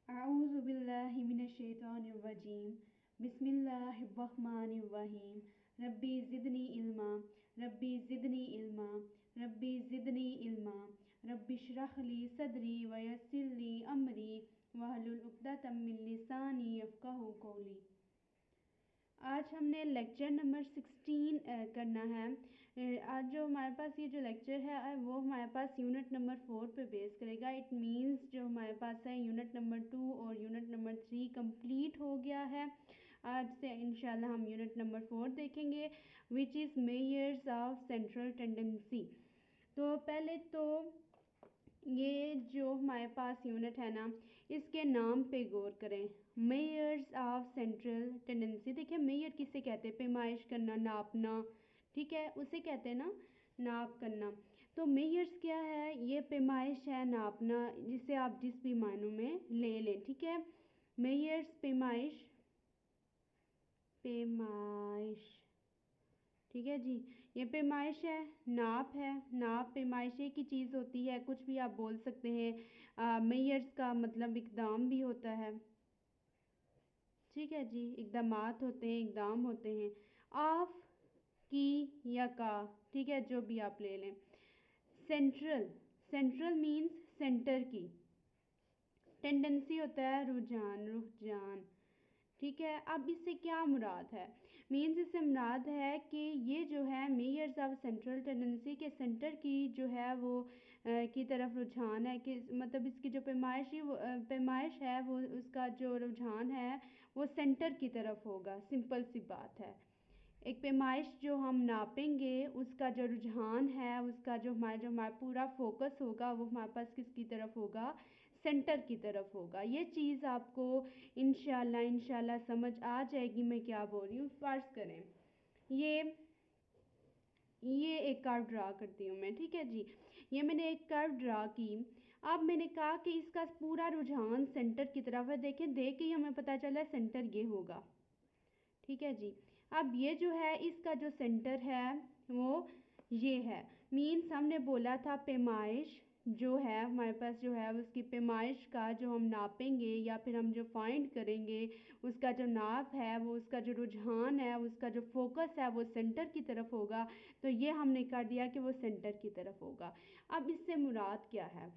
अऊज़ु बिल्लाहि मिनश्शैतानिर्रजीम बिस्मिल्लाहिर्रहमानिर्रहीम रब्बी ज़िदनी इल्मा रब्बी ज़िदनी इल्मा रब्बी ज़िदनी इल्मा रब्बिश्रह ली सदरी वयस्सिर ली अमरी वहलुल उक़दतम मिन लिसानी यफ़क़हू क़ौली। आज हमने लेक्चर नंबर 16 करना है। आज जो हमारे पास ये जो लेक्चर है वो हमारे पास यूनिट नंबर 4 पे बेस करेगा। इट मींस जो हमारे पास है यूनिट नंबर 2 और यूनिट नंबर 3 कंप्लीट हो गया है। आज से इंशाल्लाह हम यूनिट नंबर 4 देखेंगे, which is measures of central tendency. तो पहले तो ये जो हमारे पास यूनिट है ना, इसके नाम पे गौर करें। Measures of central tendency. देखिए मेजर किसे कहते हैं? पैमाइश करना, नापना, ठीक है, उसे कहते हैं ना, नाप करना। तो मेजर्स क्या है? ये पैमाइश है, नापना, जिसे आप जिस भी मायनों में ले लें, ठीक है। मेजर्स पैमाइश, पैमाइश, ठीक है जी। ये पैमाइश है, नाप है, नाप पैमाइश एक ही चीज़ होती है, कुछ भी आप बोल सकते हैं। मेजर्स का मतलब इकदाम भी होता है, ठीक है जी, इकदामात होते हैं, इकदाम होते हैं। ऑफ, की या का, ठीक है, जो भी आप ले लें। सेंट्रल, सेंट्रल मीन्स सेंटर की। टेंडेंसी होता है रुझान, रुझान, ठीक है। अब इससे क्या मुराद है? मीन्स इससे मुराद है कि ये जो है मेजर्स ऑफ सेंट्रल टेंडेंसी के सेंटर की जो है वो की तरफ रुझान है, कि मतलब इसकी जो पैमाइश है वो उसका जो रुझान है वो सेंटर की तरफ होगा। सिंपल सी बात है। एक पैमाइश जो हम नापेंगे उसका जो रुझान है, उसका जो हमारा पूरा फोकस होगा वो हमारे पास किसकी तरफ होगा? सेंटर की तरफ होगा। ये चीज़ आपको इंशाल्लाह समझ आ जाएगी मैं क्या बोल रही हूँ। फर्ज करें ये एक कर्व ड्रा करती हूँ मैं, ठीक है जी। ये मैंने एक कर्व ड्रा की। अब मैंने कहा कि इसका पूरा रुझान सेंटर की तरफ है। देखें, देख के ही हमें पता चला सेंटर ये होगा, ठीक है जी। अब ये जो है इसका जो सेंटर है वो ये है। मीन्स हमने बोला था पैमाइश जो है हमारे पास जो है उसकी पैमाइश का जो हम नापेंगे या फिर हम जो फाइंड करेंगे उसका जो नाप है वो उसका जो रुझान है उसका जो फोकस है वो सेंटर की तरफ होगा। तो ये हमने कर दिया कि वो सेंटर की तरफ होगा। अब इससे मुराद क्या है?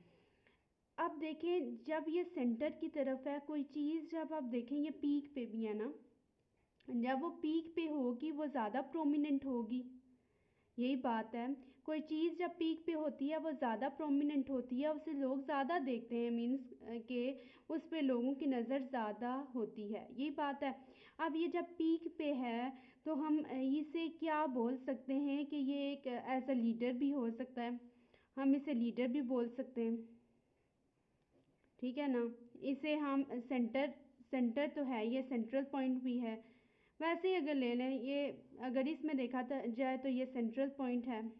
अब देखें, जब ये सेंटर की तरफ है कोई चीज़, जब आप देखें ये पीक पे भी है ना, जब वो पीक पे होगी वो ज़्यादा प्रोमिनेंट होगी। यही बात है, कोई चीज़ जब पीक पे होती है वो ज़्यादा प्रोमिनेंट होती है, उसे लोग ज़्यादा देखते हैं, मीन्स के उस पे लोगों की नज़र ज़्यादा होती है। यही बात है। अब ये जब पीक पे है तो हम इसे क्या बोल सकते हैं कि ये एक एज अ लीडर भी हो सकता है, हम इसे लीडर भी बोल सकते हैं, ठीक है ना। इसे हम सेंटर, सेंटर तो है, ये सेंट्रल पॉइंट भी है। वैसे ही अगर ले लें, ये अगर इसमें देखा जाए तो ये सेंट्रल पॉइंट है,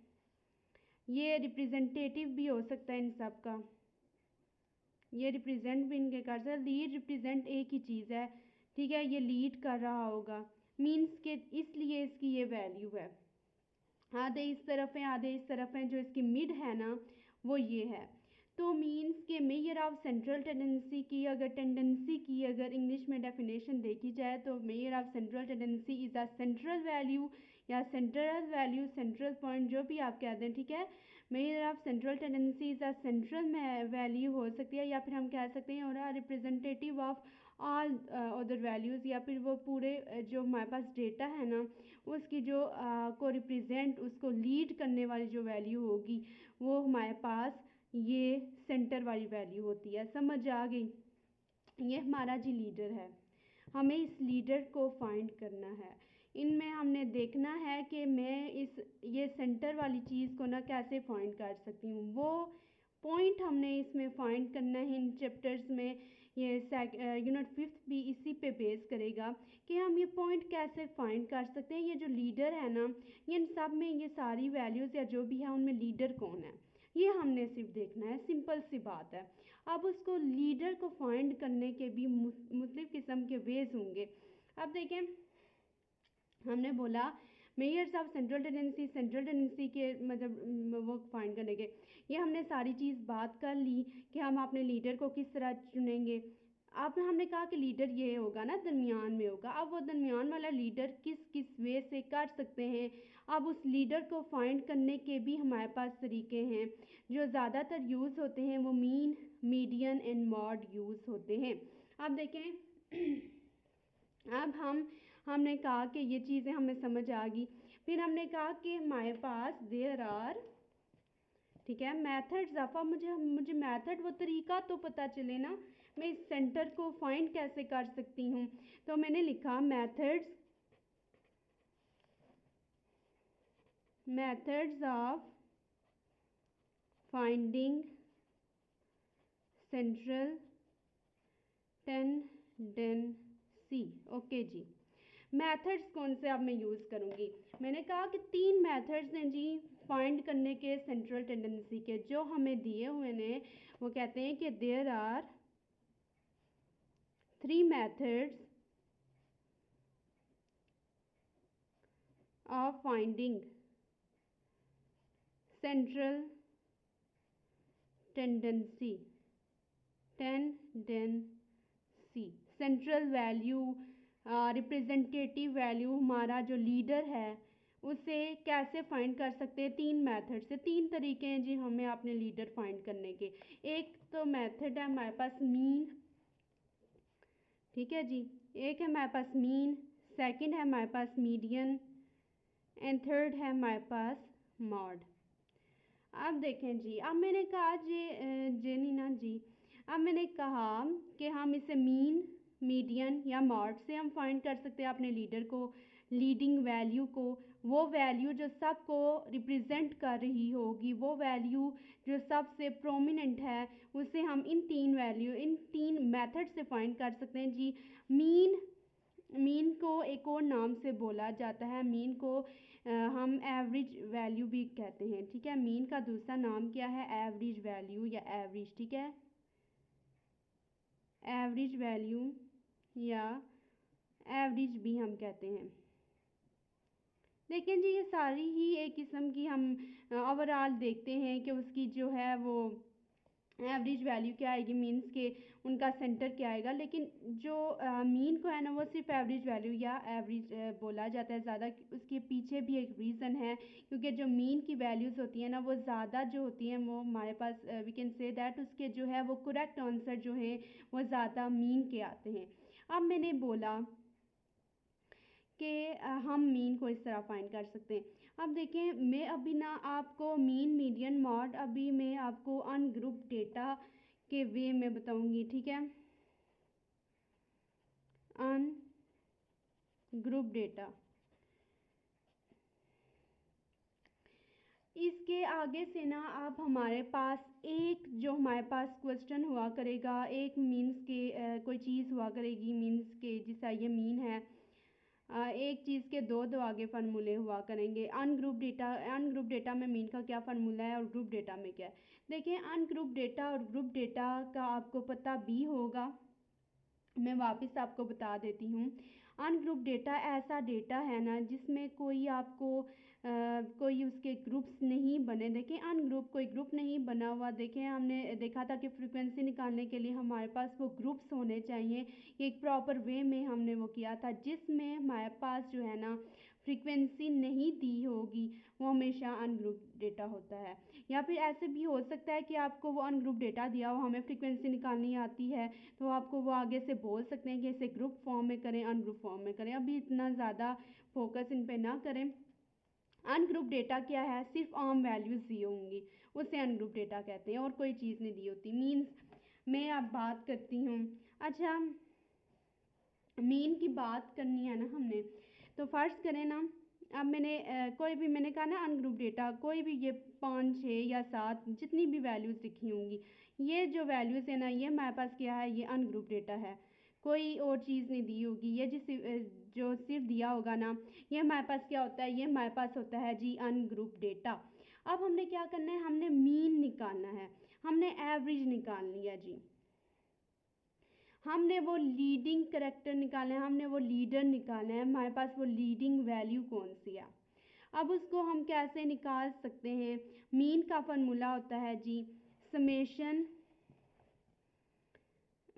ये रिप्रेजेंटेटिव भी हो सकता है इन सब का, ये रिप्रेजेंट भी इनके कर सकते। लीड रिप्रेजेंट एक ही चीज़ है, ठीक है, ये लीड कर रहा होगा, मीन्स के इसलिए इसकी ये वैल्यू है। आधे इस तरफ हैं, आधे इस तरफ हैं, जो इसकी मिड है ना वो ये है। तो मीन्स के मेजर ऑफ सेंट्रल टेंडेंसी की अगर इंग्लिश में डेफिनेशन देखी जाए तो measure of central tendency is a central value या सेंट्रल वैल्यू, सेंट्रल पॉइंट, जो भी आप कह दें, ठीक है। Measure of central tendency is a central value हो सकती है, या फिर हम कह सकते हैं और representative of all other values, या फिर वो पूरे जो हमारे पास डेटा है ना उसकी जो को रिप्रेजेंट, उसको लीड करने वाली जो वैल्यू होगी वो हमारे पास ये सेंटर वाली वैल्यू होती है। समझ आ गई? ये हमारा जी लीडर है, हमें इस लीडर को फाइंड करना है। इनमें हमने देखना है कि मैं ये सेंटर वाली चीज़ को ना कैसे फाइंड कर सकती हूँ। वो पॉइंट हमने इसमें फाइंड करना है इन चैप्टर्स में। ये यूनिट 5 भी इसी पे बेस करेगा कि हम ये पॉइंट कैसे फाइंड कर सकते हैं। ये जो लीडर है ना, ये इन सब में ये सारी वैल्यूज़ या जो भी है उनमें लीडर कौन है ये हमने सिर्फ देखना है। सिंपल सी बात है। अब उसको लीडर को फाइंड करने के भी मुख्तलिफ किस्म के वेज होंगे। अब देखें, हमने बोला मेजर्स ऑफ सेंट्रल टेंडेंसी के मतलब वो फाइंड करने के, ये हमने सारी चीज़ बात कर ली कि हम अपने लीडर को किस तरह चुनेंगे। अब हमने कहा कि लीडर ये होगा ना, दरमियान में होगा। अब वो दरमियान वाला लीडर किस किस वे से कर सकते हैं, अब उस लीडर को फाइंड करने के भी हमारे पास तरीके हैं। जो ज़्यादातर यूज़ होते हैं वो mean, median and mod use होते हैं। अब देखें अब हमने कहा कि ये चीज़ें हमें समझ आ गई। फिर हमने कहा कि हमारे पास देयर आर, ठीक है, मेथड्स ऑफ। अब मुझे मेथड, वो तरीका तो पता चले ना, मैं इस सेंटर को फाइंड कैसे कर सकती हूँ। तो मैंने लिखा methods of finding central tendency. Okay जी, मेथड्स कौन से अब मैं यूज़ करूँगी। मैंने कहा कि 3 मेथड्स हैं जी फाइंड करने के सेंट्रल टेंडेंसी के, जो हमें दिए हुए ने। वो कहते हैं कि there are 3 methods of finding central tendency. Central value, representative value, हमारा जो लीडर है उसे कैसे फाइंड कर सकते हैं। 3 मेथड से, 3 तरीके हैं जी हमें अपने लीडर फाइंड करने के। एक तो मेथड है हमारे पास मीन, ठीक है जी, एक है हमारे पास मीन, सेकंड है हमारे पास मीडियन एंड थर्ड है हमारे पास मॉड। अब देखें जी, अब मैंने कहा जेनिना जी, अब मैंने कहा कि हम इसे मीन, मीडियन या मॉड से हम फाइंड कर सकते हैं अपने लीडर को, लीडिंग वैल्यू को, वो वैल्यू जो सबको रिप्रेजेंट कर रही होगी, वो वैल्यू जो सबसे प्रोमिनेंट है, उसे हम इन 3 मेथड से फाइंड कर सकते हैं जी। मीन को एक और नाम से बोला जाता है, मीन को हम एवरेज वैल्यू भी कहते हैं, ठीक है। मीन का दूसरा नाम क्या है, एवरेज वैल्यू या एवरेज, ठीक है, एवरेज वैल्यू या एवरेज भी हम कहते हैं। लेकिन जी ये सारी ही एक किस्म की हम ओवरऑल देखते हैं कि उसकी जो है वो एवरेज वैल्यू क्या आएगी, मीन्स के उनका सेंटर क्या आएगा। लेकिन जो मीन को है ना, वो सिर्फ एवरेज वैल्यू या एवरेज बोला जाता है ज़्यादा। उसके पीछे भी एक रीज़न है, क्योंकि जो मीन की वैल्यूज़ होती हैं ना, वो ज़्यादा जो होती हैं, वो हमारे पास वी कैन से दैट उसके जो है वो करेक्ट आंसर जो है वो ज़्यादा मीन के आते हैं। अब मैंने बोला कि हम मीन को इस तरह फाइंड कर सकते हैं। अब देखें, मैं अभी ना आपको मीन, मीडियन, मॉड अभी मैं आपको अनग्रुप डेटा के वे में बताऊंगी, ठीक है। अनग्रुप डेटा, इसके आगे से ना आप हमारे पास एक जो हमारे पास क्वेश्चन हुआ करेगा, एक मीन्स के कोई चीज़ हुआ करेगी मीन्स के, जैसा ये मीन है, एक चीज़ के दो आगे फार्मूले हुआ करेंगे। अनग्रुप डेटा में मीन का क्या फार्मूला है और ग्रुप डेटा में क्या है। देखिए, अनग्रुप डेटा और ग्रुप डेटा का आपको पता भी होगा, मैं वापस आपको बता देती हूँ। अनग्रुप डेटा ऐसा डेटा है ना जिसमें कोई आपको कोई उसके ग्रुप्स नहीं बने। देखें, अनग्रुप कोई ग्रुप नहीं बना हुआ। देखें, हमने देखा था कि फ्रीक्वेंसी निकालने के लिए हमारे पास वो ग्रुप्स होने चाहिए। ये एक प्रॉपर वे में हमने वो किया था, जिसमें हमारे पास जो है ना फ्रीक्वेंसी नहीं दी होगी, वो हमेशा अनग्रुप डेटा होता है। या फिर ऐसे भी हो सकता है कि आपको वो अनग्रुप डेटा दिया हो, हमें फ्रीक्वेंसी निकालनी आती है, तो आपको वो आगे से बोल सकते हैं कि इसे ग्रुप फॉर्म में करें, अनग्रुप फॉर्म में करें। अभी इतना ज़्यादा फोकस इन पे ना करें। अनग्रुप डेटा क्या है, सिर्फ आम वैल्यूज़ दी होंगी, उसे अनग्रुप डेटा कहते हैं, और कोई चीज़ नहीं दी होती। मीन्स मैं अब बात करती हूँ, अच्छा मीन की बात करनी है ना हमने, तो फ़र्ज़ करें ना, अब मैंने कोई भी, मैंने कहा ना अनग्रुप डेटा, कोई भी ये 5, 6 या 7 जितनी भी वैल्यूज़ लिखी होंगी, ये जो वैल्यूज़ है ना, ये हमारे पास क्या है, ये अनग्रुप डेटा है। कोई और चीज़ नहीं दी होगी, ये जो सिर्फ दिया होगा ना, ये हमारे पास क्या होता है, ये हमारे पास होता है जी अनग्रुप डेटा। अब हमने क्या करना है, हमने मीन निकालना है, हमने एवरेज निकालनी है जी, हमने वो लीडिंग करेक्टर निकालना है, हमने वो लीडर निकालना है, हमारे पास वो लीडिंग वैल्यू कौन सी है। अब उसको हम कैसे निकाल सकते हैं। मीन का फार्मूला होता है जी समेशन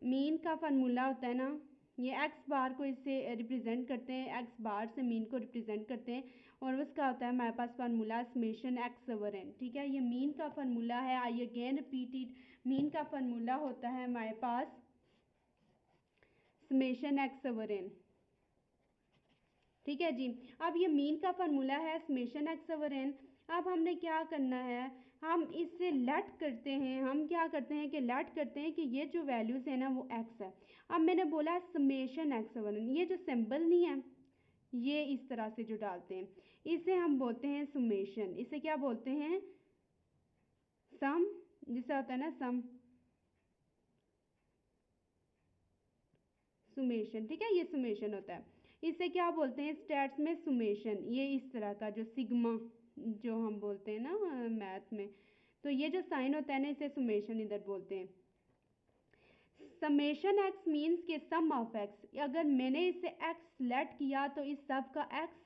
मीन का फार्मूला होता है ना, ये एक्स बार को इससे रिप्रेजेंट करते हैं, एक्स बार से मीन को रिप्रेजेंट करते हैं और उसका होता है हमारे पास formula summation x over n. ठीक है, ये मीन का फार्मूला है। I again repeat it, mean का फार्मूला होता है हमारे पास समेशन एक्स ओवर एन। ठीक है जी, अब ये मीन का फार्मूला है समेशन एक्स ओवर एन। अब हमने क्या करना है, हम इससे लेट करते हैं, हम क्या करते हैं कि लेट करते हैं कि ये जो वैल्यूज़ है ना वो एक्स है। अब मैंने बोला समेशन एक्स ओवर एन, ये जो सिंबल नहीं है ये इस तरह से जो डालते हैं इसे हम बोलते हैं समेशन। इसे क्या बोलते हैं, सम, जिससे होता है ना सम, सुमेशन। ठीक है, ये सुमेशन होता है। इसे क्या बोलते हैं स्टैट्स में सुमेशन, ये इस तरह का जो सिग्मा जो हम बोलते हैं ना मैथ में, तो ये जो साइन होता है ना इसे सुमेशन इधर बोलते हैं। समेशन एक्स मीन्स के सम ऑफ एक्स, अगर मैंने इसे एक्स लेट किया तो इस सब का एक्स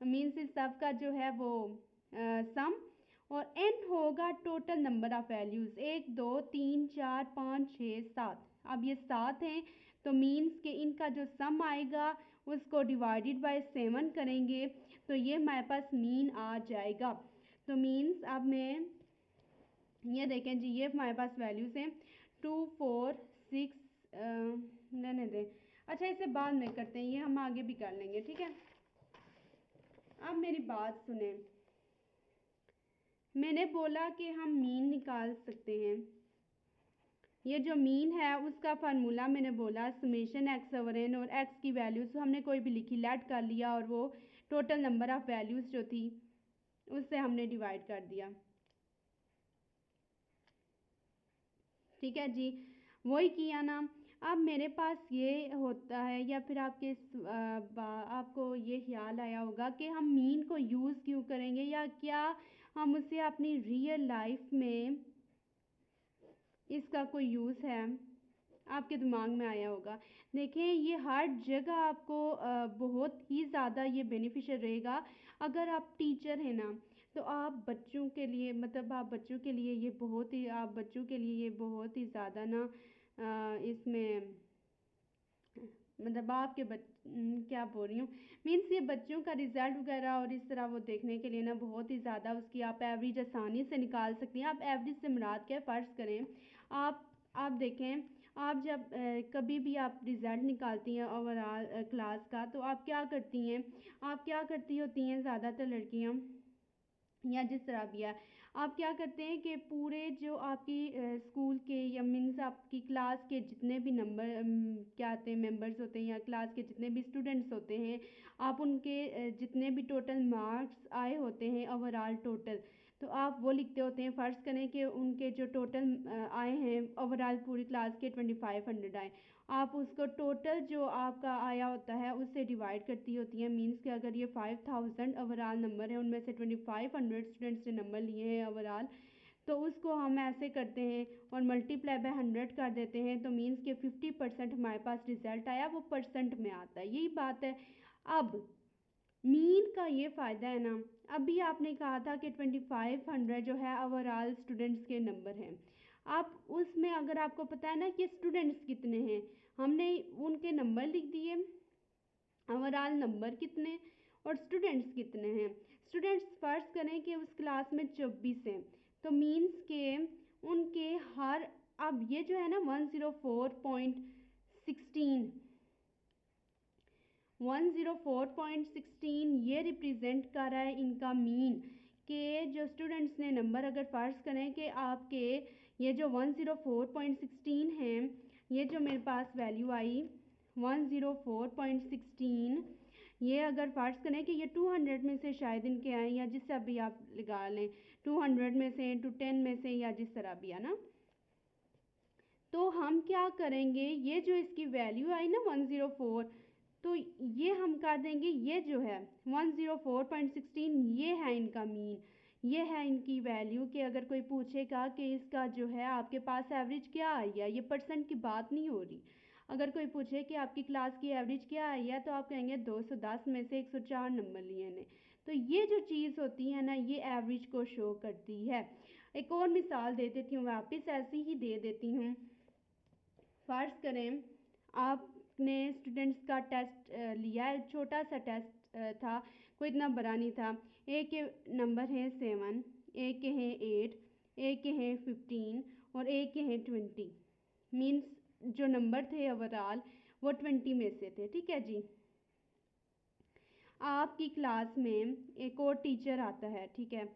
मीन्स इस सब का जो है वो सम, और एन होगा टोटल नंबर ऑफ वैल्यूज़, 1 2 3 4 5 6 7। अब ये 7 हैं तो मीन्स के इनका जो सम आएगा उसको डिवाइडेड बाय 7 करेंगे तो ये हमारे पास मीन आ जाएगा। तो मीन्स अब मैं ये देखें जी, ये हमारे पास वैल्यूज़ हैं 2 4 6, रहने दें, अच्छा इसे बाद में करते हैं, ये हम आगे भी कर लेंगे। ठीक है, अब मेरी बात सुने, मैंने बोला कि हम मीन निकाल सकते हैं। ये जो मीन है उसका फार्मूला मैंने बोला समेशन एक्स ओवर एन, और एक्स की वैल्यूज़ हमने कोई भी लिखी लेट कर लिया और वो टोटल नंबर ऑफ़ वैल्यूज़ जो थी उससे हमने डिवाइड कर दिया। ठीक है जी, वही किया ना। अब मेरे पास ये होता है, या फिर आपको ये ख्याल आया होगा कि हम मीन को यूज़ क्यों करेंगे, या क्या हम उसे अपनी रियल लाइफ में इसका कोई यूज़ है, आपके दिमाग में आया होगा। देखें ये हर जगह आपको बहुत ही ज़्यादा ये बेनिफिशियल रहेगा। अगर आप टीचर हैं ना तो आप बच्चों के लिए, मतलब आप बच्चों के लिए ये बहुत ही, आप बच्चों के लिए ये बहुत ही ज़्यादा ना इसमें, मतलब आपके क्या बोल रही हूँ, मीन्स ये बच्चों का रिजल्ट वगैरह और इस तरह वो देखने के लिए ना बहुत ही ज़्यादा उसकी आप एवरेज आसानी से निकाल सकती हैं। आप एवरेज से मुराद क्या, फ़र्ज़ करें आप देखें, आप जब कभी भी आप रिज़ल्ट निकालती हैं ओवरऑल क्लास का, तो आप क्या करती हैं, आप क्या करती होती हैं ज़्यादातर लड़कियाँ या जिस तरह भी है, आप क्या करते हैं कि पूरे जो आपकी स्कूल के या मीन्स आपकी क्लास के जितने भी नंबर क्या आते हैं मेंबर्स होते हैं या क्लास के जितने भी स्टूडेंट्स होते हैं, आप उनके जितने भी टोटल मार्क्स आए होते हैं ओवरऑल टोटल, तो आप वो लिखते होते हैं। फ़र्ज़ करें कि उनके जो टोटल आए हैं ओवरऑल पूरी क्लास के 2500 आए, आप उसको टोटल जो आपका आया होता है उससे डिवाइड करती होती हैं। मीन्स कि अगर ये 5000 ओवरऑल नंबर है, उनमें से 2500 स्टूडेंट्स ने नंबर लिए हैं ओवरऑल, तो उसको हम ऐसे करते हैं और मल्टीप्लाई बाय 100 कर देते हैं, तो मीन्स के 50% हमारे पास रिजल्ट आया, वो परसेंट में आता है, यही बात है। अब मीन का ये फ़ायदा है ना, अभी आपने कहा था कि 2500 जो है ओवरऑल स्टूडेंट्स के नंबर हैं। आप उसमें अगर आपको पता है ना कि स्टूडेंट्स कितने हैं, हमने उनके नंबर लिख दिए, ओवरऑल नंबर कितने और स्टूडेंट्स कितने हैं। स्टूडेंट्स फ़र्ज़ करें कि उस क्लास में 24 हैं, तो मीन्स के उनके हर, अब ये जो है ना 104.16 ये रिप्रेजेंट कर रहा है इनका मीन, के जो स्टूडेंट्स ने नंबर, अगर फ़र्ज़ करें कि आपके ये जो 104.16 हैं, ये जो मेरे पास वैल्यू आई 104.16, ये अगर फ़र्ज़ करें कि ये 200 में से शायद इनके आए, या जिससे अभी आप लगा लें 200 में से 210 में से, या जिस तरह भी है ना, तो हम क्या करेंगे, ये जो इसकी वैल्यू आई ना 104, तो ये हम कर देंगे, ये जो है 104.16 ये है इनका मीन, ये है इनकी वैल्यू। कि अगर कोई पूछेगा कि इसका जो है आपके पास एवरेज क्या आई है, ये परसेंट की बात नहीं हो रही, अगर कोई पूछे कि आपकी क्लास की एवरेज क्या आई है, तो आप कहेंगे 210 में से 104 नंबर लिए ने। तो ये जो चीज़ होती है ना, ये एवरेज को शो करती है। एक और मिसाल दे देती हूँ, वापस ऐसी ही दे देती हूँ। फर्ज करें आपने स्टूडेंट्स का टेस्ट लिया है, छोटा सा टेस्ट था, कोई इतना बड़ा नहीं था। एक के नंबर हैं 7, एक के हैं 8, एक के हैं 15 और एक के हैं 20। मीन्स जो नंबर थे ओवरऑल वो 20 में से थे, ठीक है जी। आपकी क्लास में एक और टीचर आता है, ठीक है,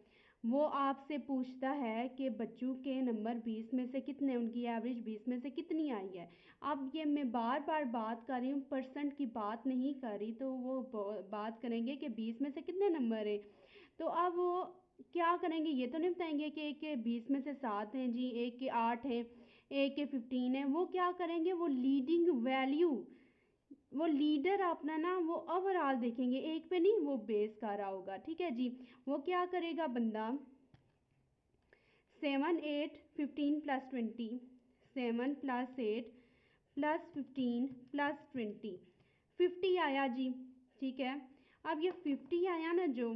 वो आपसे पूछता है कि बच्चों के नंबर 20 में से कितने, उनकी एवरेज 20 में से कितनी आई है। अब ये मैं बार बार बात कर रही हूँ, परसेंट की बात नहीं कर रही, तो वो बात करेंगे कि 20 में से कितने नंबर है। तो अब वो क्या करेंगे, ये तो नहीं बताएंगे कि एक के 20 में से 7 हैं जी, एक के 8 हैं, एक के 15 है। वो क्या करेंगे, वो लीडिंग वैल्यू, वो लीडर अपना ना वो ओवरऑल देखेंगे, एक पे नहीं, वो बेस कर रहा होगा, ठीक है जी। वो क्या करेगा बंदा, 7 8 15 प्लस 20, 7 प्लस 8 प्लस 15 प्लस 20, 50 आया जी, ठीक है। अब ये 50 आया ना, जो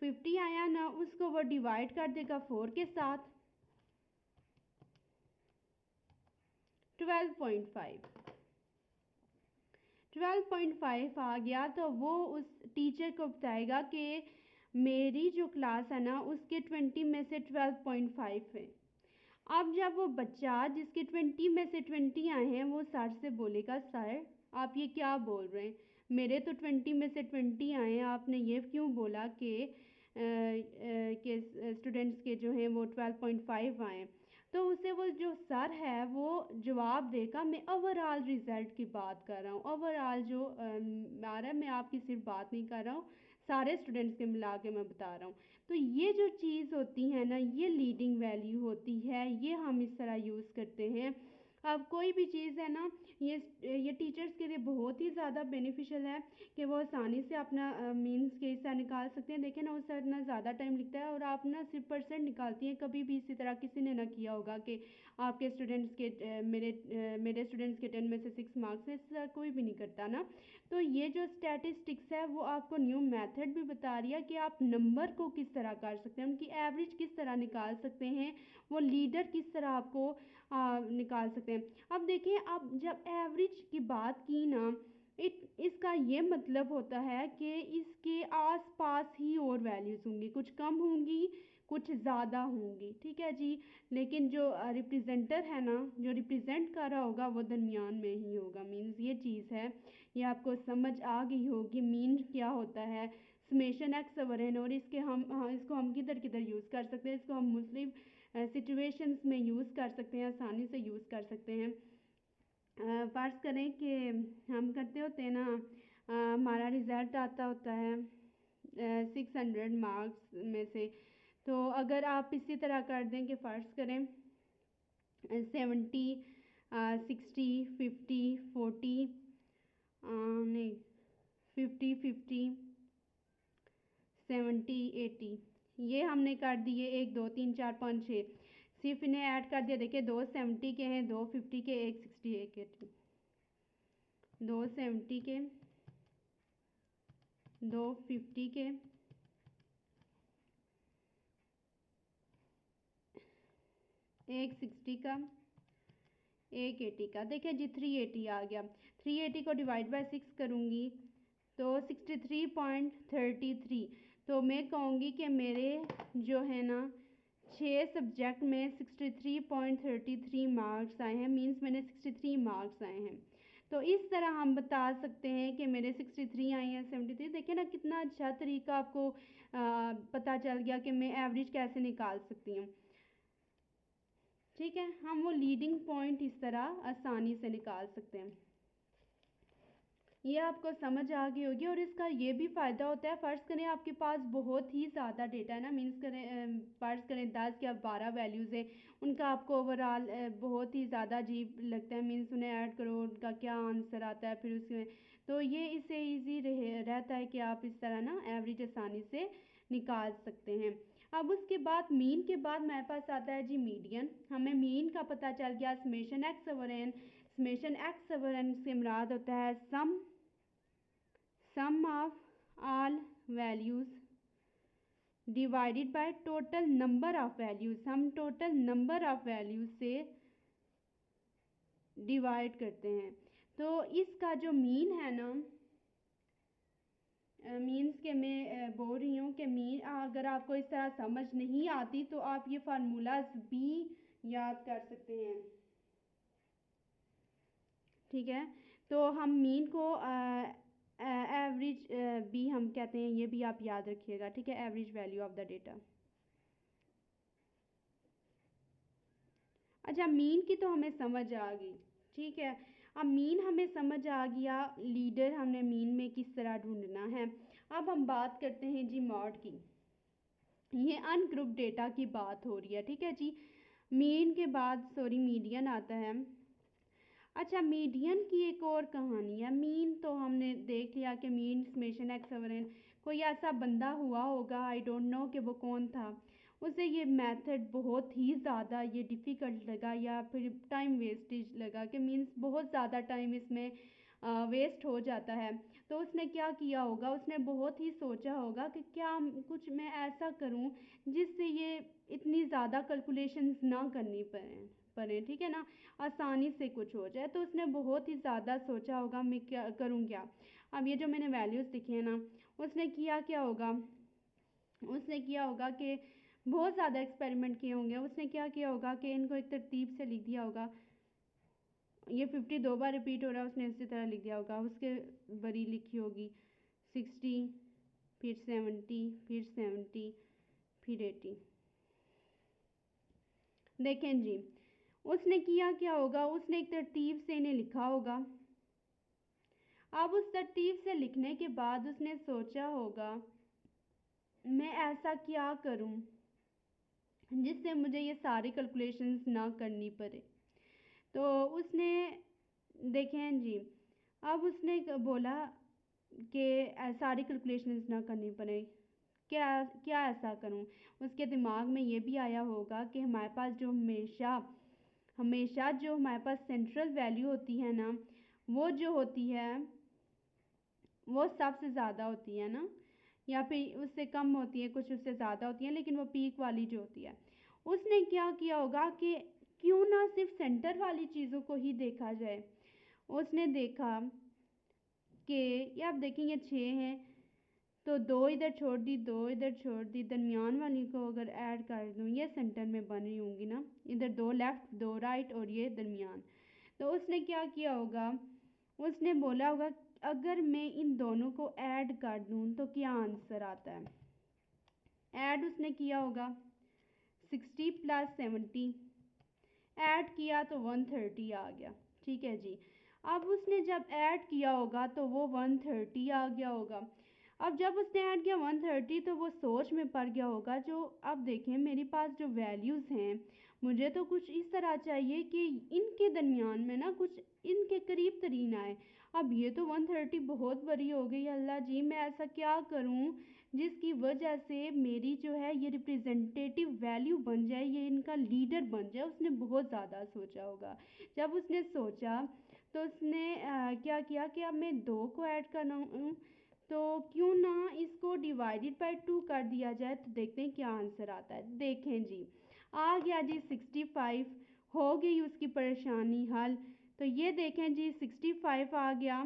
50 आया ना, उसको वो डिवाइड कर देगा 4 के साथ, 12.5, 12.5 आ गया। तो वो उस टीचर को बताएगा कि मेरी जो क्लास है ना उसके 20 में से 12.5 है। अब जब वो बच्चा जिसके 20 में से 20 आए हैं वो सर से बोलेगा, सर आप ये क्या बोल रहे हैं, मेरे तो 20 में से 20 आए हैं, आपने ये क्यों बोला कि स्टूडेंट्स के जो हैं वो 12.5 आए। तो उसे वो जो सर है वो जवाब देगा, मैं ओवरऑल रिजल्ट की बात कर रहा हूँ, ओवरऑल जो आ रहा है, मैं आपकी सिर्फ बात नहीं कर रहा हूँ, सारे स्टूडेंट्स के मिला के मैं बता रहा हूँ। तो ये जो चीज़ होती है ना, ये लीडिंग वैल्यू होती है, ये हम इस तरह यूज़ करते हैं। अब कोई भी चीज़ है ना, ये टीचर्स के लिए बहुत ही ज़्यादा बेनिफिशियल है कि वो आसानी से अपना मीन्स के हिस्सा निकाल सकते हैं। देखें ना, उस सर ना ज़्यादा टाइम लिखता है और आप ना सिर्फ परसेंट निकालती हैं। कभी भी इसी तरह किसी ने ना किया होगा कि आपके स्टूडेंट्स के मेरे स्टूडेंट्स के 10 में से 6 मार्क्स है, सर कोई भी नहीं करता ना। तो ये जो स्टैटिस्टिक्स है वो आपको न्यू मेथड भी बता रही है कि आप नंबर को किस तरह कर सकते हैं, उनकी एवरेज किस तरह निकाल सकते हैं, वो लीडर किस तरह आपको निकाल सकते हैं। अब देखिए, अब जब एवरेज की बात की ना, इसका ये मतलब होता है कि इसके आसपास ही और वैल्यूज़ होंगी, कुछ कम होंगी कुछ ज़्यादा होंगी, ठीक है जी। लेकिन जो रिप्रेजेंटर है ना, जो रिप्रेजेंट कर रहा होगा वो दरमियान में ही होगा। मीन्स ये चीज़ है, ये आपको समझ आ गई होगी मीन क्या होता है। समेशन एक्स ओवर एन, और इसके इसको हम किधर किधर यूज़ कर सकते हैं, इसको हम मुस्लिम सिचुएशंस में यूज़ कर सकते हैं, आसानी से यूज़ कर सकते हैं। फ़र्ज़ करें कि हम करते होते हैं ना, हमारा रिज़ल्ट आता होता है 600 मार्क्स में से। तो अगर आप इसी तरह कर दें कि फ़र्ज़ करें 70 60 50 40 नहीं 50 50 70 80, ये हमने कर दिए 1 2 3 4 5 6, सिर्फ इन्हें ऐड कर दिया। देखिए, 2 70 के हैं, 2 50 के, 1 60 1 80, 2 70 के, 2 50 के, 1 60 का, 1 80 का। देखिए जी, 380 आ गया। 380 को डिवाइड बाय 6 करूँगी तो 63.33। तो मैं कहूँगी कि मेरे जो है ना 6 सब्जेक्ट में 63.33 मार्क्स आए हैं, मीन्स मैंने 63 मार्क्स आए हैं। तो इस तरह हम बता सकते हैं कि मेरे 63 आए हैं 73। देखिए ना, कितना अच्छा तरीका आपको पता चल गया कि मैं एवरेज कैसे निकाल सकती हूँ, ठीक है। हम वो लीडिंग पॉइंट इस तरह आसानी से निकाल सकते हैं। ये आपको समझ आ गई होगी। और इसका ये भी फ़ायदा होता है, फ़र्ज़ करें आपके पास बहुत ही ज़्यादा डेटा है ना, मीन्स करें फ़र्ज़ करें 10 या 12 वैल्यूज़ है, उनका आपको ओवरऑल बहुत ही ज़्यादा अजीब लगता है, मीन्स उन्हें ऐड करो उनका क्या आंसर आता है फिर उसमें। तो ये इससे ईजी रहता है कि आप इस तरह ना एवरेज आसानी से निकाल सकते हैं। अब उसके बाद मीन के बाद मेरे पास आता है जी मीडियन। हमें मीन का पता चल गया, summation x over n, summation x over n से मुराद होता है sum of all values divided by total number of values. हम टोटल नंबर ऑफ वैल्यूज़ से डिवाइड करते हैं। तो इसका जो मीन है ना, मीन्स के मैं बोल रही हूँ कि मीन अगर आपको इस तरह समझ नहीं आती तो आप ये फार्मूलाज भी याद कर सकते हैं, ठीक है। तो हम मीन को एवरेज भी हम कहते हैं, ये भी आप याद रखिएगा, ठीक है, average value of the data. अच्छा, मीन की तो हमें समझ आ गई, ठीक है। अब मीन हमें समझ आ गया, लीडर हमने मीन में किस तरह ढूंढना है। अब हम बात करते हैं जी मॉड की। ये अनग्रुप डेटा की बात हो रही है, ठीक है जी। मीन के बाद सॉरी मीडियन आता है। अच्छा, मीडियन की एक और कहानी है। मीन तो हमने देख लिया कि mean summation x over n, कोई ऐसा बंदा हुआ होगा, आई डोंट नो कि वो कौन था, उसे ये मेथड बहुत ही ज़्यादा ये डिफ़िकल्ट लगा या फिर टाइम वेस्टेज लगा कि मीन्स बहुत ज़्यादा टाइम इसमें वेस्ट हो जाता है। तो उसने क्या किया होगा, उसने बहुत ही सोचा होगा कि क्या कुछ मैं ऐसा करूं जिससे ये इतनी ज़्यादा कैलकुलेशंस ना करनी पड़े, ठीक है ना, आसानी से कुछ हो जाए। तो उसने बहुत ही ज़्यादा सोचा होगा मैं क्या करूँ क्या। अब ये जो मैंने वैल्यूज़ लिखी है ना, उसने किया क्या होगा, उसने किया होगा कि बहुत ज़्यादा एक्सपेरिमेंट किए होंगे। उसने क्या किया होगा कि इनको एक तरतीब से लिख दिया होगा। ये 50 दो बार रिपीट हो रहा है, उसने इसी तरह लिख दिया होगा। उसके बड़ी लिखी होगी 60, फिर 70, फिर 70, फिर 80। देखें जी, उसने किया क्या होगा, उसने एक तरतीब से इन्हें लिखा होगा। अब उस तरतीब से लिखने के बाद उसने सोचा होगा मैं ऐसा क्या करूं जिससे मुझे ये सारी कैलकुलेशंस ना करनी पड़े। तो उसने देखें जी, अब उसने बोला कि सारी कैलकुलेशंस ना करनी पड़े, क्या क्या ऐसा करूं। उसके दिमाग में ये भी आया होगा कि हमारे पास जो हमेशा हमेशा जो हमारे पास सेंट्रल वैल्यू होती है ना, वो जो होती है वो सबसे ज़्यादा होती है ना, या फिर उससे कम होती है, कुछ उससे ज़्यादा होती है, लेकिन वो पीक वाली जो होती है। उसने क्या किया होगा कि क्यों ना सिर्फ सेंटर वाली चीज़ों को ही देखा जाए। उसने देखा कि ये आप देखेंगे 6 हैं, तो 2 इधर छोड़ दी, 2 इधर छोड़ दी, दरमियान वाली को अगर ऐड कर दूँ ये सेंटर में बन रही होंगी ना, इधर 2 लेफ्ट 2 राइट और ये दरमियान। तो उसने क्या किया होगा, उसने बोला होगा अगर मैं इन दोनों को ऐड कर दूँ तो क्या आंसर आता है। ऐड उसने किया होगा 60 प्लस 70, ऐड किया तो 130 आ गया, ठीक है जी। अब उसने जब ऐड किया होगा तो वो 130 आ गया होगा। अब जब उसने ऐड किया 130 तो वो सोच में पड़ गया होगा, जो अब देखें मेरे पास जो वैल्यूज़ हैं मुझे तो कुछ इस तरह चाहिए कि इनके दरमियान में ना कुछ इनके करीब तरीन आए। अब ये तो 130 बहुत बड़ी हो गई, अल्लाह जी मैं ऐसा क्या करूं जिसकी वजह से मेरी जो है ये रिप्रेजेंटेटिव वैल्यू बन जाए, ये इनका लीडर बन जाए। उसने बहुत ज़्यादा सोचा होगा। जब उसने सोचा तो उसने क्या किया कि अब मैं 2 को ऐड करना हूँ, तो क्यों ना इसको डिवाइडेड बाय 2 कर दिया जाए, तो देखते हैं क्या आंसर आता है। देखें जी, आ गया जी 65, हो गई उसकी परेशानी हल। तो ये देखें जी 65 आ गया,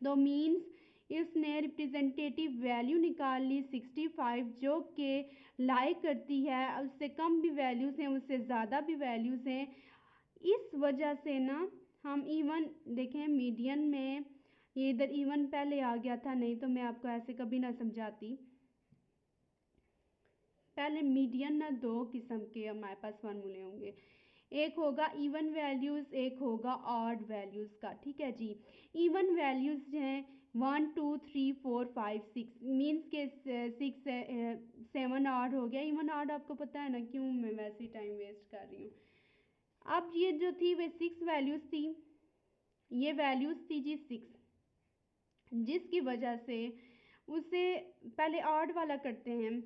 तो मीन्स इसने रिप्रेजेंटेटिव वैल्यू निकाल ली 65, जो कि लाइक करती है, उससे कम भी वैल्यूज़ हैं, उससे ज़्यादा भी वैल्यूज़ हैं। इस वजह से ना हम इवन देखें मीडियन में ये इधर इवन पहले आ गया था, नहीं तो मैं आपको ऐसे कभी ना समझाती। पहले मीडियन ना 2 किस्म के हमारे पास फार्मूले होंगे, एक होगा इवन वैल्यूज़, एक होगा ऑड वैल्यूज़ का, ठीक है जी। इवन वैल्यूज़ हैं 1 2 3 4 5 6, मीन्स के 6 7 ऑड हो गया। इवन ऑड आपको पता है ना, क्यों मैं वैसे ही टाइम वेस्ट कर रही हूँ। अब ये जो थी वे 6 वैल्यूज़ थी, ये वैल्यूज़ थी जी 6, जिसकी वजह से उसे पहले ऑड वाला करते हैं।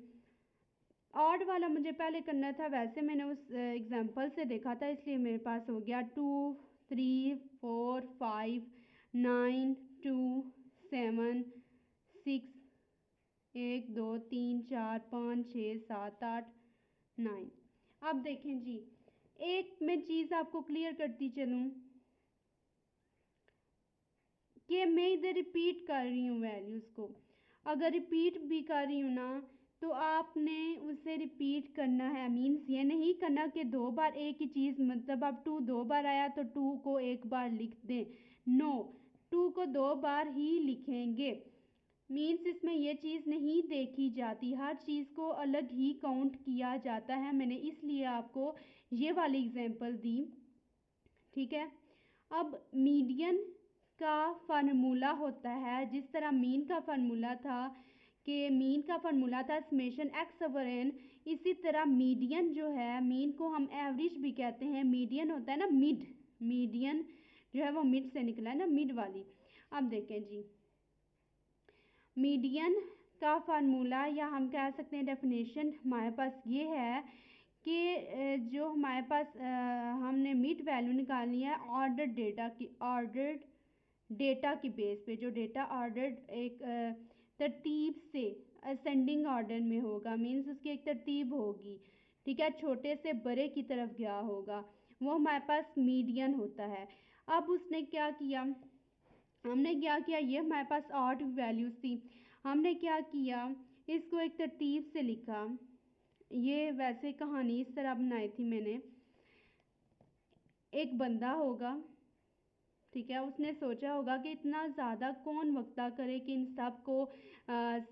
ऑड वाला मुझे पहले करना था, वैसे मैंने उस एग्जांपल से देखा था, इसलिए मेरे पास हो गया 2 3 4 5 9 2 7 6 1 2 3 4 5 6 7 8 9। अब देखें जी, एक मैं चीज़ आपको क्लियर करती चलूँ कि मैं इधर रिपीट कर रही हूँ वैल्यूज़ को। अगर रिपीट भी कर रही हूँ ना तो आपने उसे रिपीट करना है। मीन्स ये नहीं करना कि दो बार एक ही चीज़, मतलब अब टू दो बार आया तो टू को एक बार लिख दें। नो, टू को दो बार ही लिखेंगे। मीन्स इसमें ये चीज़ नहीं देखी जाती, हर चीज़ को अलग ही काउंट किया जाता है। मैंने इसलिए आपको ये वाली एग्जांपल दी, ठीक है। अब मीडियन का फार्मूला होता है, जिस तरह मीन का फार्मूला था कि मीन का फार्मूला था समेशन एक्स ओवर एन, इसी तरह मीडियन जो है, मीन को हम एवरेज भी कहते हैं, मीडियन होता है ना मिड, मीडियन जो है वो मिड से निकला है ना, मिड वाली। अब देखें जी, मीडियन का फार्मूला या हम कह सकते हैं डेफिनेशन हमारे पास ये है कि जो हमारे पास हमने मिड वैल्यू निकालनी है ऑर्डर्ड डेटा की बेस पे, जो डेटा ऑर्डर्ड एक तरतीब से असेंडिंग ऑर्डर में होगा। मीन्स उसकी एक तरतीब होगी, ठीक है, छोटे से बड़े की तरफ गया होगा, वो हमारे पास मीडियन होता है। अब उसने क्या किया, हमने क्या किया, ये हमारे पास आठ वैल्यूज थी, हमने क्या किया, इसको एक तरतीब से लिखा। ये वैसे कहानी इस तरह बनाई थी मैंने, एक बंदा होगा, ठीक है, उसने सोचा होगा कि इतना ज़्यादा कौन वक्ता करे कि इन सब को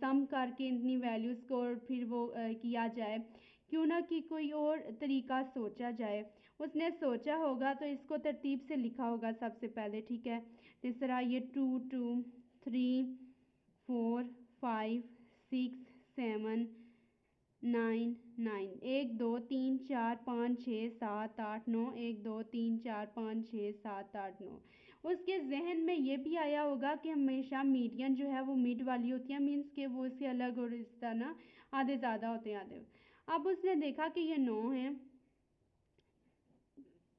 सम करके इतनी वैल्यूज़ को फिर वो किया जाए, क्यों ना कि कोई और तरीका सोचा जाए। उसने सोचा होगा तो इसको तरतीब से लिखा होगा सबसे पहले, ठीक है। जिस तरह ये 2 2 3 4 5 6 7 9 9, 1 2 3 4 5 6 7 8 9, 1 2 3 4 5 6 7 8 9। उसके जहन में ये भी आया होगा कि हमेशा मीडियन जो है वो मिड वाली होती है, मीन्स के वो इससे अलग और इस तरह ना आधे ज़्यादा होते हैं आधे। अब उसने देखा कि ये 9 है,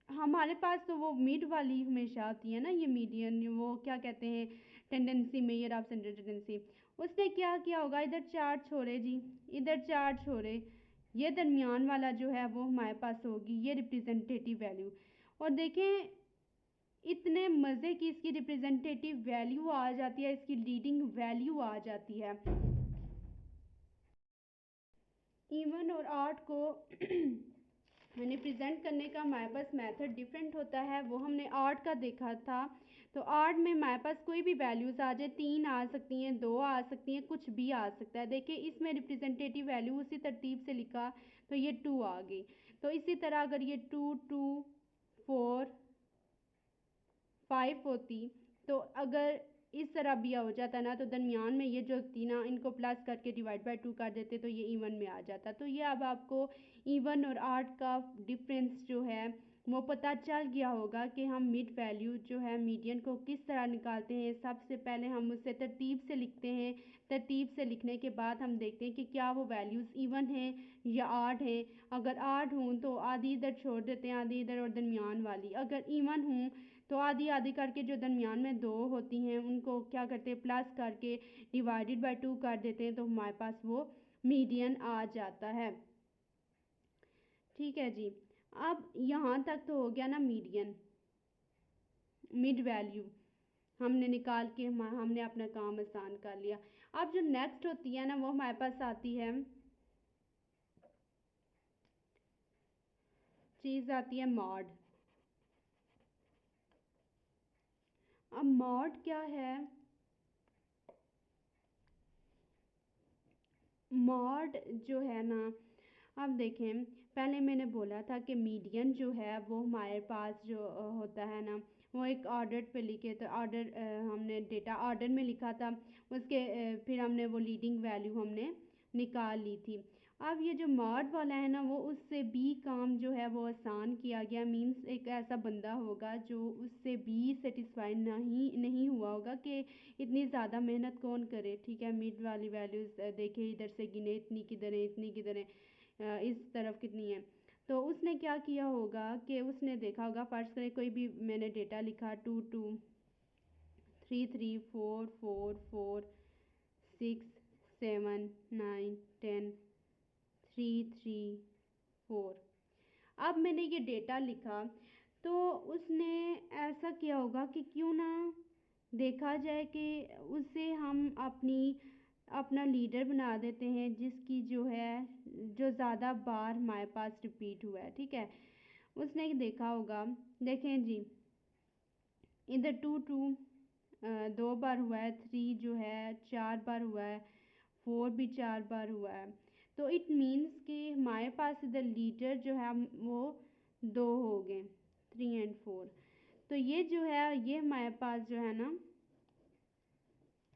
हमारे पास तो वो मिड वाली हमेशा आती है ना, ये मीडियन, वो क्या कहते हैं tendency, measure of central tendency. उसने क्या किया होगा, इधर चार छोड़े जी, इधर चार छोड़े, ये दरमियान वाला जो है वो हमारे पास होगी ये रिप्रेजेंटेटिव वैल्यू। और देखें इतने मज़े की इसकी रिप्रेजेंटेटिव वैल्यू आ जाती है, इसकी लीडिंग वैल्यू आ जाती है। इवन और आर्ट को रिप्रेजेंट करने का हमारे पास मेथड डिफरेंट होता है, वो हमने आर्ट का देखा था। तो आर्ट में हमारे पास कोई भी वैल्यूज़ आ जाए, 3 आ सकती हैं, 2 आ सकती हैं, कुछ भी आ सकता है। देखिए इसमें रिप्रेजेंटेटिव वैल्यू उसी तरतीब से लिखा तो ये 2 आ गई। तो इसी तरह अगर ये 2 2 4 5 होती, तो अगर इस तरह भी हो जाता ना, तो दरमियान में ये जो थी ना, इनको प्लस करके डिवाइड बाय 2 कर देते तो ये इवन में आ जाता। तो ये अब आपको इवन और आर्ट का डिफरेंस जो है वो पता चल गया होगा कि हम मिड वैल्यू जो है मीडियन को किस तरह निकालते हैं। सबसे पहले हम उसे तरतीब से लिखते हैं, तरतीब से लिखने के बाद हम देखते हैं कि क्या वो वैल्यूज़ इवन हैं या आर्ट हैं। अगर आर्ट हों तो आधी इधर छोड़ देते हैं, आधी इधर, और दरमियान वाली अगर इवन हों तो आधी आधी करके जो दरमियान में दो होती हैं उनको क्या करते हैं, प्लस करके डिवाइडेड बाय 2 कर देते हैं, तो हमारे पास वो मीडियन आ जाता है, ठीक है जी। अब यहाँ तक तो हो गया ना मीडियन, मिड वैल्यू हमने निकाल के हमने अपना काम आसान कर लिया। अब जो नेक्स्ट होती है ना वो हमारे पास आती है, चीज़ आती है मॉड। अब मॉड क्या है, मॉड जो है ना, अब देखें पहले मैंने बोला था कि मीडियन जो है वो हमारे पास जो होता है ना, वो एक ऑर्डर पे लिखे, तो ऑर्डर हमने डेटा ऑर्डर में लिखा था, उसके फिर हमने वो लीडिंग वैल्यू हमने निकाल ली थी। अब ये जो मॉड वाला है ना, वो उससे भी काम जो है वो आसान किया गया। मीन्स एक ऐसा बंदा होगा जो उससे भी सेटिस्फाइड नहीं हुआ होगा कि इतनी ज़्यादा मेहनत कौन करे, ठीक है। मिड वाली वैल्यूज़ देखे, इधर से गिने, इतनी किधर है, इतनी किधर है, इस तरफ कितनी है। तो उसने क्या किया होगा कि उसने देखा होगा, फर्स्ट करें कोई भी मैंने डेटा लिखा 2 2 3 3 4 4 4 6 7 9 10 3 3 4। अब मैंने ये डेटा लिखा, तो उसने ऐसा किया होगा कि क्यों ना देखा जाए कि उसे हम अपना लीडर बना देते हैं, जिसकी जो है जो ज़्यादा बार हमारे पास रिपीट हुआ है। ठीक है, उसने देखा होगा, देखें जी, इधर टू टू 2 बार हुआ है, 3 जो है 4 बार हुआ है, 4 भी 4 बार हुआ है। तो इट मीन्स कि हमारे पास इधर लीटर जो है वो 2 हो गए, 3 और 4। तो ये जो है ये हमारे पास जो है ना,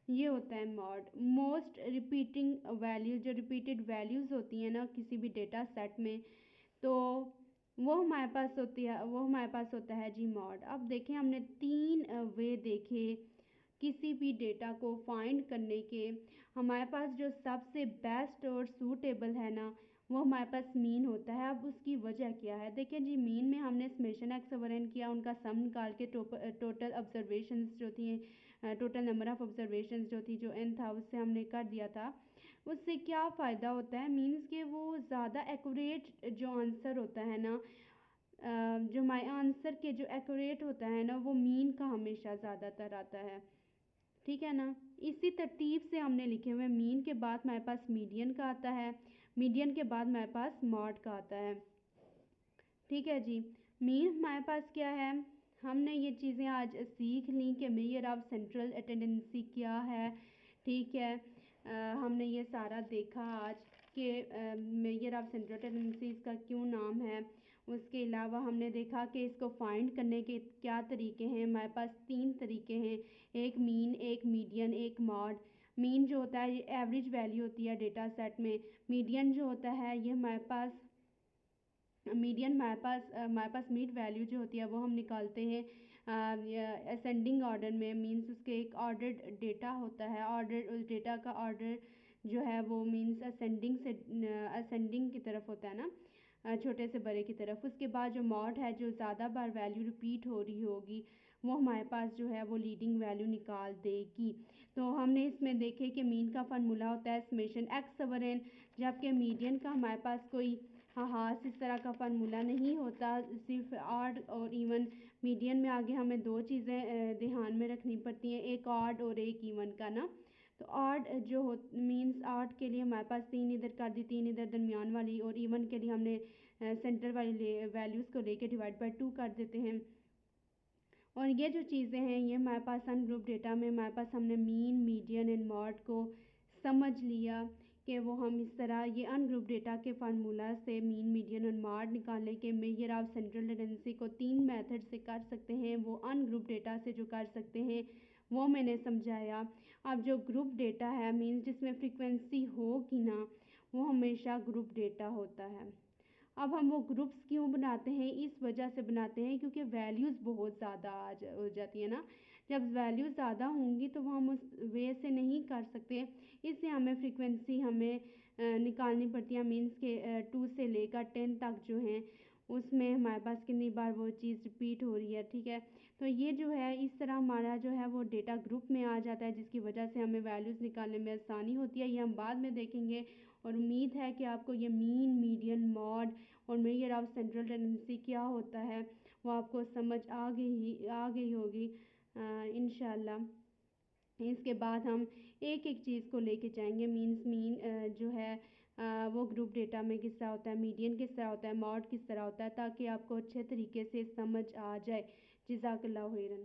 ये होता है मॉड, मोस्ट रिपीटिंग वैल्यू। जो रिपीटेड वैल्यूज़ होती हैं ना किसी भी डेटा सेट में, तो वो हमारे पास होती है, वो हमारे पास होता है जी मॉड। अब देखें, हमने 3 वे देखे किसी भी डेटा को फाइंड करने के। हमारे पास जो सबसे बेस्ट और सूटेबल है ना, वो हमारे पास मीन होता है। अब उसकी वजह क्या है, देखें जी, मीन में हमने समेशन एक्स ओवर एन किया, उनका सम निकाल के टोटल ऑब्जर्वेशंस जो थी, टोटल नंबर ऑफ ऑब्जर्वेशंस जो थी, जो एन था, उससे हमने कर दिया था। उससे क्या फ़ायदा होता है, मीन्स के वो ज़्यादा एक्यूरेट जो आंसर होता है ना, जो हमारे आंसर के जो एक्यूरेट होता है ना, वो मीन का हमेशा ज़्यादातर आता है। ठीक है ना, इसी तरतीब से हमने लिखे हुए, मीन के बाद हमारे पास मीडियन का आता है, मीडियन के बाद हमारे पास मॉड का आता है। ठीक है जी, मीन हमारे पास क्या है, हमने ये चीज़ें आज सीख ली कि मेजर ऑफ सेंट्रल टेंडेंसी क्या है। ठीक है, हमने ये सारा देखा आज कि मेजर ऑफ सेंट्रल टेंडेंसी इसका क्यों नाम है। उसके अलावा हमने देखा कि इसको फाइंड करने के क्या तरीके हैं। हमारे पास 3 तरीके हैं, एक मीन, एक मीडियन, एक मॉड। मीन जो होता है ये एवरेज वैल्यू होती है डेटा सेट में। मीडियन जो होता है ये हमारे पास मीडियन, हमारे पास मीड वैल्यू जो होती है वो हम निकालते हैं असेंडिंग ऑर्डर में। मीन्स उसके एक ऑर्डर डेटा होता है, ऑर्डर उस डेटा का ऑर्डर जो है वो मीन्स असेंडिंग से असेंडिंग की तरफ होता है ना, छोटे से बड़े की तरफ। उसके बाद जो मॉड है, जो ज़्यादा बार वैल्यू रिपीट हो रही होगी, वो हमारे पास जो है वो लीडिंग वैल्यू निकाल देगी। तो हमने इसमें देखे कि मीन का फार्मूला होता है समेशन एक्स ओवर एन, जबकि मीडियन का हमारे पास कोई हाँ इस तरह का फार्मूला नहीं होता, सिर्फ ऑड और इवन। मीडियन में आगे हमें 2 चीज़ें ध्यान में रखनी पड़ती हैं, एक ऑड और एक इवन का ना। तो ऑड जो हो मीन्स ऑड के लिए हमारे पास 3 इधर कर दी, 3 इधर दरमियान वाली, और इवन के लिए हमने सेंटर वाली वैल्यूज़ को लेके डिवाइड बाय 2 कर देते हैं। और ये जो चीज़ें हैं ये हमारे पास अनग्रुप डेटा में हमारे पास हमने मीन, मीडियन एंड मॉड को समझ लिया कि वो हम इस तरह ये अनग्रुप डेटा के फार्मूला से मीन, मीडियन और मॉड निकालने के मेजर ऑफ सेंट्रल टेंडेंसी को 3 मेथड से कर सकते हैं। वो अनग्रुप डेटा से जो कर सकते हैं वो मैंने समझाया। अब जो ग्रुप डेटा है मीन्स जिसमें फ्रीक्वेंसी होगी ना, वो हमेशा ग्रुप डेटा होता है। अब हम वो ग्रुप्स क्यों बनाते हैं, इस वजह से बनाते हैं क्योंकि वैल्यूज़ बहुत ज़्यादा हो जाती है ना। जब वैल्यूज़ ज़्यादा होंगी तो वो हम उस वे से नहीं कर सकते, इसलिए हमें फ्रीक्वेंसी हमें निकालनी पड़ती है। मीन्स के 2 से लेकर 10 तक जो हैं उसमें हमारे पास कितनी बार वो चीज़ रिपीट हो रही है। ठीक है, तो ये जो है इस तरह हमारा जो है वो डेटा ग्रुप में आ जाता है, जिसकी वजह से हमें वैल्यूज़ निकालने में आसानी होती है। ये हम बाद में देखेंगे, और उम्मीद है कि आपको ये मीन, मीडियन, मॉड और मेजर ऑफ सेंट्रल टेंडेंसी क्या होता है वो आपको समझ आ गई होगी इंशाल्लाह। इसके बाद हम एक एक चीज़ को लेके जाएंगे। मीन्स मीन जो है वो ग्रुप डेटा में किस तरह होता है, मीडियन किस तरह होता है, मॉड किस तरह होता है, ताकि आपको अच्छे तरीके से समझ आ जाए। जज़ाकल्लाहु खैरन।